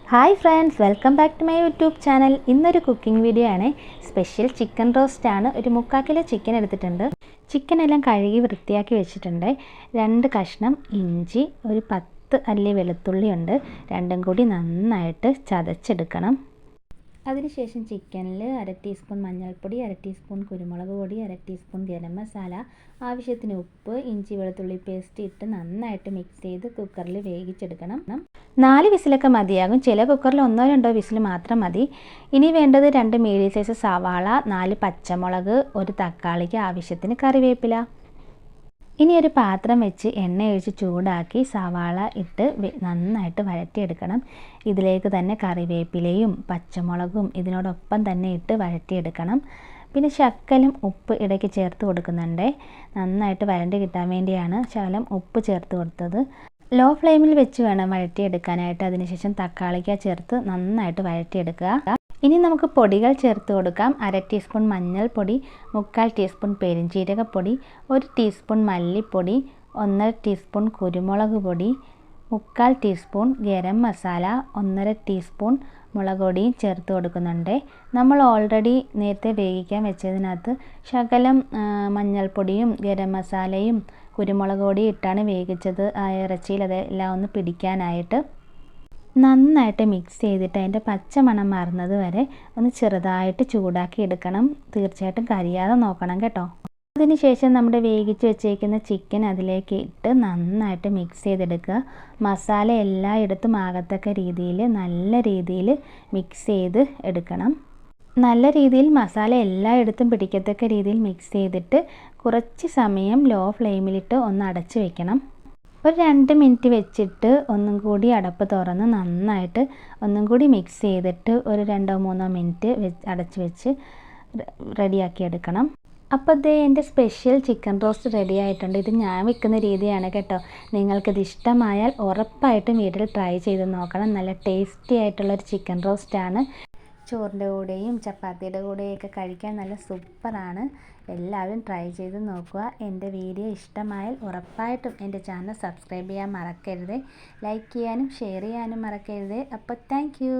Hi friends, welcome back to my YouTube channel. ഇന്നൊരു cooking video ആണ്. Special chicken roast ആണ്. ഒരു 3/4 kilo chicken എടുത്തിട്ടുണ്ട്. ചിക്കൻ എല്ലാം കഴുകി വൃത്തിയാക്കി വെച്ചിട്ടുണ്ട്. 2 കഷ്ണം ഇഞ്ചി, ഒരു 10 അല്ലി വെളുത്തുള്ളി ഉണ്ട്. രണ്ടും കൂടി നന്നായിട്ട് ചതച്ചെടുക്കണം. അതിനുശേഷം ചിക്കനിൽ 1/2 ടീസ്പൂൺ മഞ്ഞൾപ്പൊടി, 1/2 ടീസ്പൂൺ കുരുമുളക് പൊടി, 1/2 ടീസ്പൂൺ ഗരം മസാല, ആവശ്യത്തിന് ഉപ്പ്, ഇഞ്ചി വെളുത്തുള്ളി പേസ്റ്റ് ഇട്ട് നന്നായിട്ട് മിക്സ് ചെയ്ത് കുക്കറിൽ വേവിച്ചെടുക്കണം. 4 വിസിലൊക്കെ മതിയാകും. ചില കുക്കറിൽ 1-2 വിസിൽ മാത്രം മതി. ഇനി വേണ്ടത് 2 മീഡിയം സൈസ് സവാള, 4 പച്ചമുളക്, ഒരു തക്കാളിക്ക് ആവശ്യത്തിന് കറിവേപ്പില. ഇനി ഒരു പാത്രം വെച്ച് എണ്ണ ഒഴിച്ച് ചൂടാക്കി സവാള ഇട്ട് നന്നായിട്ട് വഴറ്റിയെടുക്കണം. ഇതിലേക്ക് തന്നെ കറിവേപ്പിലയും പച്ചമുളകും ഇതിനോടൊപ്പം തന്നെ ഇട്ട് വഴറ്റിയെടുക്കണം. പിന്നെ ശകലം ഉപ്പ് ഇടയ്ക്ക് ചേർത്ത് കൊടുക്കുന്നുണ്ട്. നന്നായിട്ട് വഴണ്ടി കിട്ടാൻ വേണ്ടിയാണ് ശകലം ഉപ്പ് ചേർത്ത് കൊടുത്തത്. ലോ ഫ്ലെയിമിൽ വെച്ച് വേണം വഴറ്റിയെടുക്കാനായിട്ട്. അതിനുശേഷം തക്കാളിക്ക ചേർത്ത് നന്നായിട്ട് വഴറ്റിയെടുക്കുക. ഇനി നമുക്ക് പൊടികൾ ചേർത്ത് കൊടുക്കാം. 1/2 ടീസ്പൂൺ മഞ്ഞൾപ്പൊടി, 3/4 ടീസ്പൂൺ പെരിഞ്ജീരകപ്പൊടി, 1 ടീസ്പൂൺ മല്ലിപ്പൊടി, 1/2 ടീസ്പൂൺ കുരുമുളക് പൊടി, 3/4 ടീസ്പൂൺ ഗരം മസാല, 1/2 ടീസ്പൂൺ മുളക് പൊടിയും ചേർത്ത് കൊടുക്കുന്നുണ്ട്. നമ്മൾ ഓൾറെഡി നേരത്തെ വേവിക്കാൻ വെച്ചതിനകത്ത് ശകലം മഞ്ഞൾപ്പൊടിയും ഗരം മസാലയും കുരുമുളക് പൊടിയും ഇട്ടാണ് വേവിച്ചത്. ആ ഇറച്ചിയിൽ അതെല്ലാം ഒന്ന് പിടിക്കാനായിട്ട് നന്നായിട്ട് മിക്സ് ചെയ്തിട്ട് അതിൻ്റെ പച്ചമണം മാറുന്നത് വരെ ഒന്ന് ചെറുതായിട്ട് ചൂടാക്കി എടുക്കണം. തീർച്ചയായിട്ടും കരിയാതെ നോക്കണം കേട്ടോ. അതിനുശേഷം നമ്മുടെ വേവിച്ച് വെച്ചേക്കുന്ന ചിക്കൻ അതിലേക്ക് ഇട്ട് നന്നായിട്ട് മിക്സ് ചെയ്തെടുക്കുക. മസാല എല്ലായിടത്തും ആകത്തക്ക രീതിയിൽ നല്ല രീതിയിൽ മിക്സ് ചെയ്ത് എടുക്കണം. നല്ല രീതിയിൽ മസാല എല്ലായിടത്തും പിടിക്കത്തക്ക രീതിയിൽ മിക്സ് ചെയ്തിട്ട് കുറച്ച് സമയം ലോ ഫ്ലെയിമിലിട്ട് ഒന്ന് അടച്ച് വെക്കണം. ഒരു 2 മിനിറ്റ് വെച്ചിട്ട് ഒന്നും കൂടി അടപ്പ് തുറന്ന് നന്നായിട്ട് ഒന്നും കൂടി മിക്സ് ചെയ്തിട്ട് ഒരു 2-3 മിനിറ്റ് അടച്ച് വെച്ച് റെഡിയാക്കി എടുക്കണം. അപ്പോൾ ദേ എൻ്റെ സ്പെഷ്യൽ ചിക്കൻ റോസ്റ്റ് റെഡി ആയിട്ടുണ്ട്. ഇത് ഞാൻ വെക്കുന്ന രീതിയാണ് കേട്ടോ. നിങ്ങൾക്കിത് ഇഷ്ടമായാൽ ഉറപ്പായിട്ടും വീട്ടിൽ ട്രൈ ചെയ്ത് നോക്കണം. നല്ല ടേസ്റ്റി ആയിട്ടുള്ളൊരു ചിക്കൻ റോസ്റ്റാണ്. ചോറിൻ്റെ കൂടെയും ചപ്പാത്തിയുടെ കൂടെയൊക്കെ കഴിക്കാൻ നല്ല സൂപ്പറാണ്. എല്ലാവരും ട്രൈ ചെയ്ത് നോക്കുക. എൻ്റെ വീഡിയോ ഇഷ്ടമായാൽ ഉറപ്പായിട്ടും എൻ്റെ ചാനൽ സബ്സ്ക്രൈബ് ചെയ്യാൻ മറക്കരുത്. ലൈക്ക് ചെയ്യാനും ഷെയർ ചെയ്യാനും മറക്കരുത്. അപ്പോൾ താങ്ക് യു.